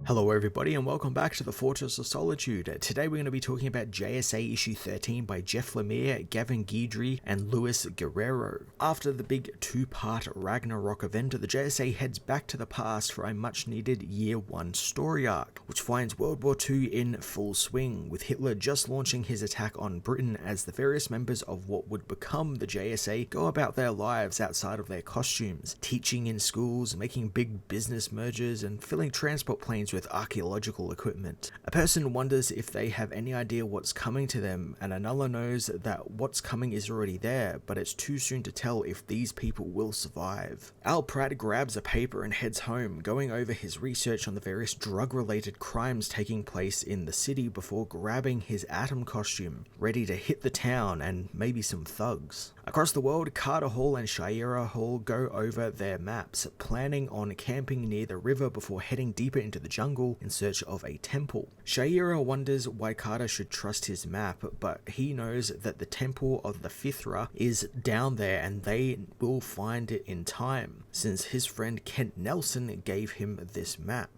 Hello everybody and welcome back to the Fortress of Solitude. Today we're going to be talking about JSA issue 13 by Jeff Lemire, Gavin Guidry and Luis Guerrero. After the big two-part Ragnarok event, the JSA heads back to the past for a much needed Year 1 story arc, which finds World War II in full swing, with Hitler just launching his attack on Britain as the various members of what would become the JSA go about their lives outside of their costumes, teaching in schools, making big business mergers and filling transport planes with archaeological equipment. A person wonders if they have any idea what's coming to them, and another knows that what's coming is already there, but it's too soon to tell if these people will survive. Al Pratt grabs a paper and heads home, going over his research on the various drug-related crimes taking place in the city before grabbing his Atom costume, ready to hit the town and maybe some thugs. Across the world, Carter Hall and Shira Hall go over their maps, planning on camping near the river before heading deeper into the jungle in search of a temple. Shira wonders why Carter should trust his map, but he knows that the temple of the Fithra is down there and they will find it in time, since his friend Kent Nelson gave him this map.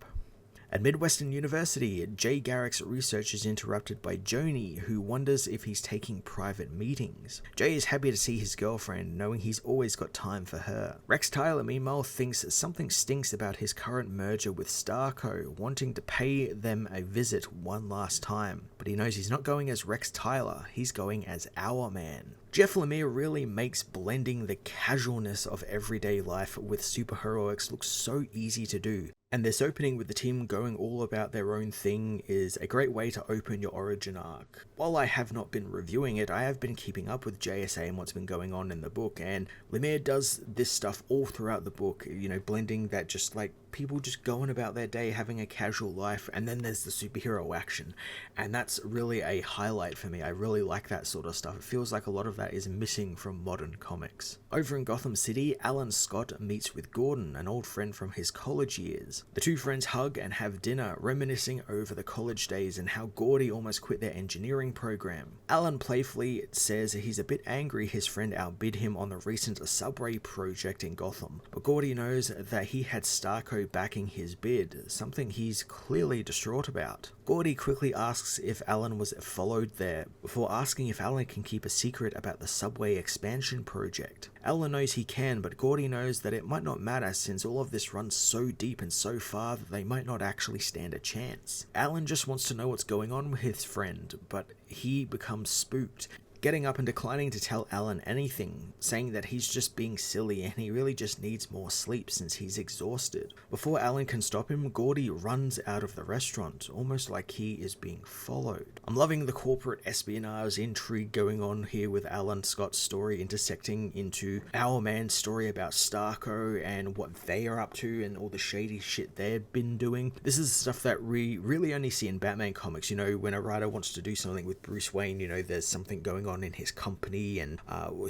At Midwestern University, Jay Garrick's research is interrupted by Joni, who wonders if he's taking private meetings. Jay is happy to see his girlfriend, knowing he's always got time for her. Rex Tyler, meanwhile, thinks something stinks about his current merger with Starco, wanting to pay them a visit one last time. But he knows he's not going as Rex Tyler, he's going as Hourman. Jeff Lemire really makes blending the casualness of everyday life with superheroics look so easy to do. And this opening with the team going all about their own thing is a great way to open your origin arc. While I have not been reviewing it, I have been keeping up with JSA and what's been going on in the book, and Lemire does this stuff all throughout the book, blending that just like people just going about their day having a casual life, and then there's the superhero action, and that's really a highlight for me. I really like that sort of stuff. It feels like a lot of that is missing from modern comics. Over in Gotham City, Alan Scott meets with Gordon, an old friend from his college years. The two friends hug and have dinner, reminiscing over the college days and how Gordy almost quit their engineering program. Alan playfully says he's a bit angry his friend outbid him on the recent subway project in Gotham, but Gordy knows that he had Starco backing his bid, something he's clearly distraught about. Gordy quickly asks if Alan was followed there, before asking if Alan can keep a secret about the subway expansion project. Alan knows he can, but Gordy knows that it might not matter since all of this runs so deep and so far that they might not actually stand a chance. Alan just wants to know what's going on with his friend, but he becomes spooked, getting up and declining to tell Alan anything, saying that he's just being silly and he really just needs more sleep since he's exhausted. Before Alan can stop him, Gordy runs out of the restaurant, almost like he is being followed. I'm loving the corporate espionage intrigue going on here with Alan Scott's story intersecting into Hourman's story about Starco and what they are up to and all the shady shit they've been doing. This is stuff that we really only see in Batman comics. When a writer wants to do something with Bruce Wayne, there's something going on in his company and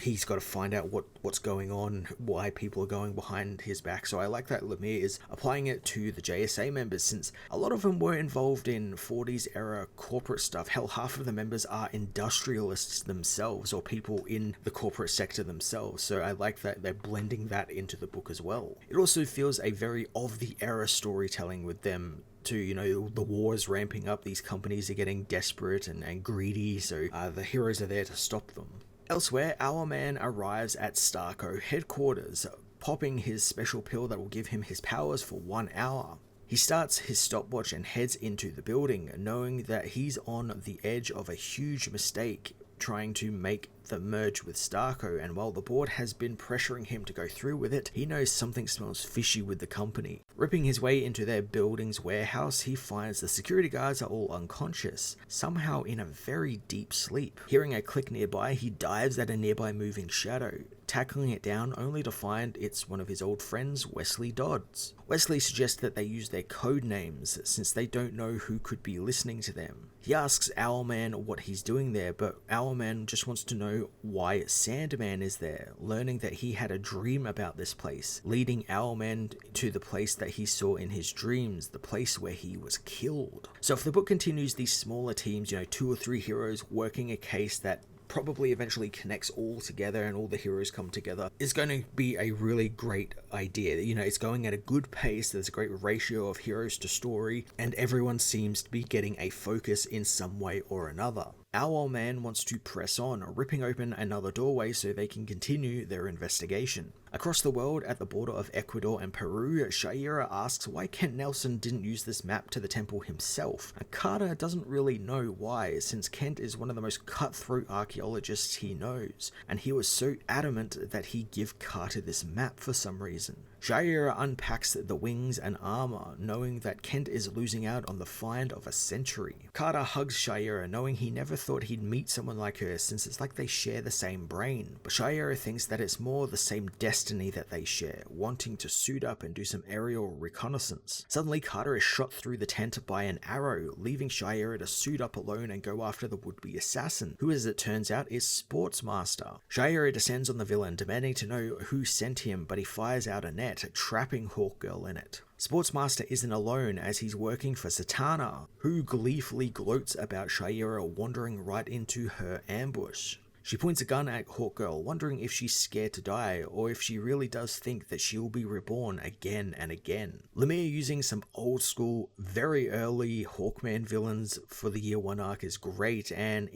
he's got to find out what's going on, why people are going behind his back. So I like that Lemire is applying it to the JSA members, since a lot of them were involved in 40s era corporate stuff. Hell, half of the members are industrialists themselves or people in the corporate sector themselves. So I like that they're blending that into the book as well. It also feels a very of the era storytelling with them too. The war is ramping up, these companies are getting desperate and greedy, so the heroes are there to stop them. Elsewhere, Hourman arrives at Starco headquarters, popping his special pill that will give him his powers for 1 hour. He starts his stopwatch and heads into the building, knowing that he's on the edge of a huge mistake trying to make the merge with Starco, and while the board has been pressuring him to go through with it, he knows something smells fishy with the company. Ripping his way into their building's warehouse, he finds the security guards are all unconscious, somehow in a very deep sleep. Hearing a click nearby, he dives at a nearby moving shadow, tackling it down only to find it's one of his old friends, Wesley Dodds. Wesley suggests that they use their code names since they don't know who could be listening to them. He asks Hourman what he's doing there, but Hourman just wants to know why Sandman is there, learning that he had a dream about this place, leading Hourman to the place that he saw in his dreams, the place where he was killed. So if the book continues these smaller teams, 2 or 3 heroes working a case that probably eventually connects all together and all the heroes come together, is going to be a really great idea. It's going at a good pace, there's a great ratio of heroes to story, and everyone seems to be getting a focus in some way or another. Our old man wants to press on, ripping open another doorway so they can continue their investigation. Across the world, at the border of Ecuador and Peru, Shaira asks why Kent Nelson didn't use this map to the temple himself. And Carter doesn't really know why, since Kent is one of the most cutthroat archaeologists he knows, and he was so adamant that he give Carter this map for some reason. Shaira unpacks the wings and armor, knowing that Kent is losing out on the find of a century. Carter hugs Shaira, knowing he never thought he'd meet someone like her, since it's like they share the same brain. But Shaira thinks that it's more the same destiny that they share, wanting to suit up and do some aerial reconnaissance. Suddenly, Carter is shot through the tent by an arrow, leaving Shaira to suit up alone and go after the would-be assassin, who, as it turns out, is Sportsmaster. Shaira descends on the villain, demanding to know who sent him, but he fires out a net, trapping Hawkgirl in it. Sportsmaster isn't alone, as he's working for Satana, who gleefully gloats about Shaira wandering right into her ambush. She points a gun at Hawkgirl, wondering if she's scared to die, or if she really does think that she will be reborn again and again. Lemire using some old school, very early Hawkman villains for the Year 1 arc is great, and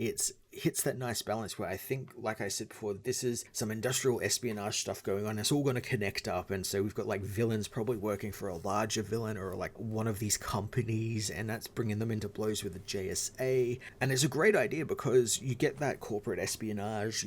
hits that nice balance where I think, like I said before, this is some industrial espionage stuff going on. It's all going to connect up, and so we've got like villains probably working for a larger villain or like one of these companies, and that's bringing them into blows with the JSA. And it's a great idea because you get that corporate espionage,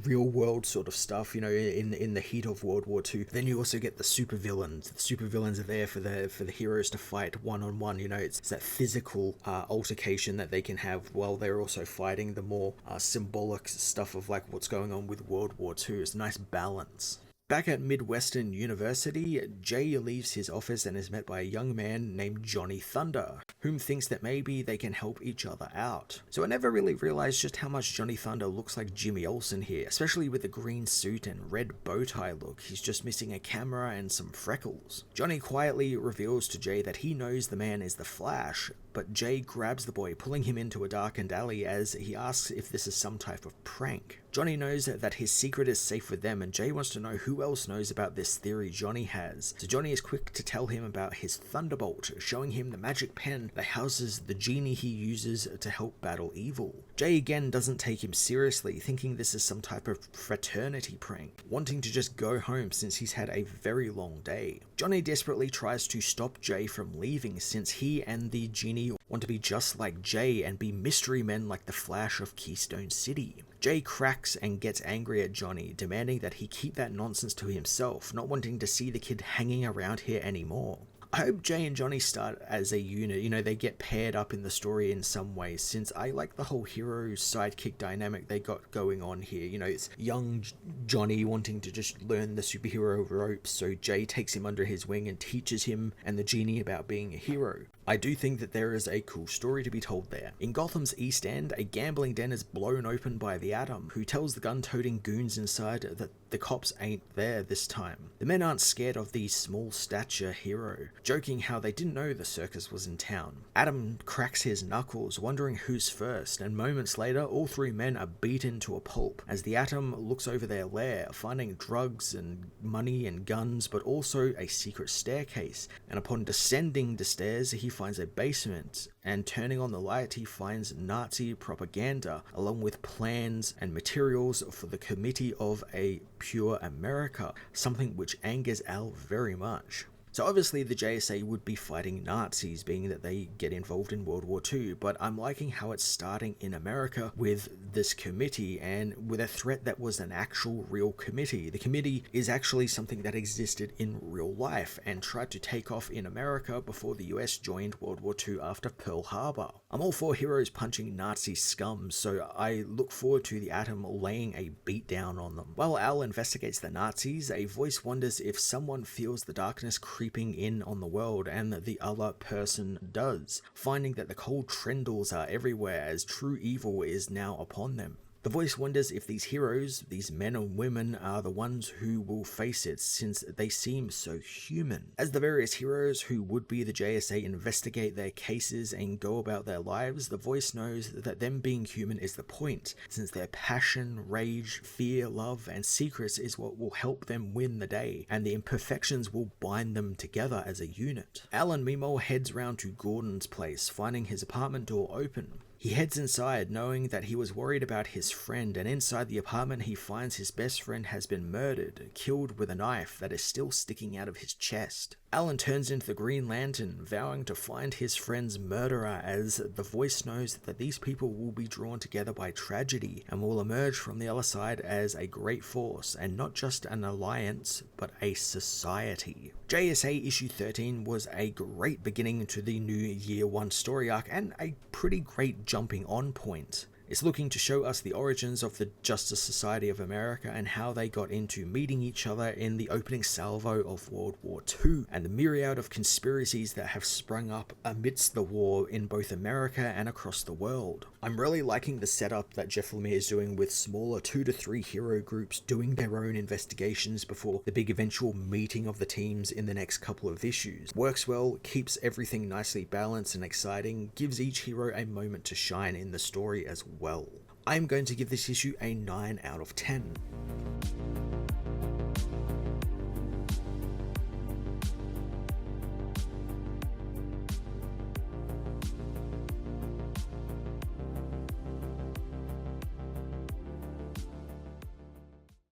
real world sort of stuff, in the heat of World War II. Then you also get the supervillains. The supervillains are there for the heroes to fight one-on-one. It's that physical altercation that they can have while they're also fighting the more symbolic stuff of like what's going on with World War II. It's a nice balance. Back at Midwestern University, Jay leaves his office and is met by a young man named Johnny Thunder, whom thinks that maybe they can help each other out. So I never really realized just how much Johnny Thunder looks like Jimmy Olsen here, especially with the green suit and red bow tie look. He's just missing a camera and some freckles. Johnny quietly reveals to Jay that he knows the man is the Flash, but Jay grabs the boy, pulling him into a darkened alley as he asks if this is some type of prank. Johnny knows that his secret is safe with them, and Jay wants to know who else knows about this theory Johnny has. So Johnny is quick to tell him about his Thunderbolt, showing him the magic pen that houses the genie he uses to help battle evil. Jay again doesn't take him seriously, thinking this is some type of fraternity prank, wanting to just go home since he's had a very long day. Johnny desperately tries to stop Jay from leaving, since he and the genie want to be just like Jay and be mystery men like the Flash of Keystone City. Jay cracks and gets angry at Johnny, demanding that he keep that nonsense to himself, not wanting to see the kid hanging around here anymore. I hope Jay and Johnny start as a unit, they get paired up in the story in some way, since I like the whole hero sidekick dynamic they got going on here. It's young Johnny wanting to just learn the superhero ropes, so Jay takes him under his wing and teaches him and the genie about being a hero. I do think that there is a cool story to be told there. In Gotham's East End, a gambling den is blown open by the Atom, who tells the gun-toting goons inside that the cops ain't there this time. The men aren't scared of the small-stature hero, joking how they didn't know the circus was in town. Atom cracks his knuckles, wondering who's first, and moments later, all three men are beaten to a pulp as the Atom looks over their lair, finding drugs and money and guns, but also a secret staircase. And upon descending the stairs, he finds a basement, and turning on the light, he finds Nazi propaganda, along with plans and materials for the Committee of a Pure America, something which angers Al very much. So obviously the JSA would be fighting Nazis, being that they get involved in World War II, but I'm liking how it's starting in America with this committee, and with a threat that was an actual real committee. The committee is actually something that existed in real life and tried to take off in America before the US joined World War II after Pearl Harbor. I'm all for heroes punching Nazi scum, so I look forward to the Atom laying a beatdown on them. While Al investigates the Nazis, a voice wonders if someone feels the darkness creeping in on the world, and the other person does, finding that the cold trindles are everywhere as true evil is now upon them. The voice wonders if these heroes, these men and women, are the ones who will face it since they seem so human. As the various heroes who would be the JSA investigate their cases and go about their lives, the voice knows that them being human is the point, since their passion, rage, fear, love, and secrets is what will help them win the day, and the imperfections will bind them together as a unit. Alan meanwhile heads round to Gordon's place, finding his apartment door open. He heads inside knowing that he was worried about his friend, and inside the apartment he finds his best friend has been murdered, killed with a knife that is still sticking out of his chest. Alan turns into the Green Lantern, vowing to find his friend's murderer, as the voice knows that these people will be drawn together by tragedy and will emerge from the other side as a great force, and not just an alliance, but a society. JSA issue 13 was a great beginning to the new Year 1 story arc, and a pretty great jumping on point. It's looking to show us the origins of the Justice Society of America and how they got into meeting each other in the opening salvo of World War II, and the myriad of conspiracies that have sprung up amidst the war in both America and across the world. I'm really liking the setup that Jeff Lemire is doing with smaller 2 to 3 hero groups doing their own investigations before the big eventual meeting of the teams in the next couple of issues. Works well, keeps everything nicely balanced and exciting, gives each hero a moment to shine in the story as well. I'm going to give this issue a 9 out of 10.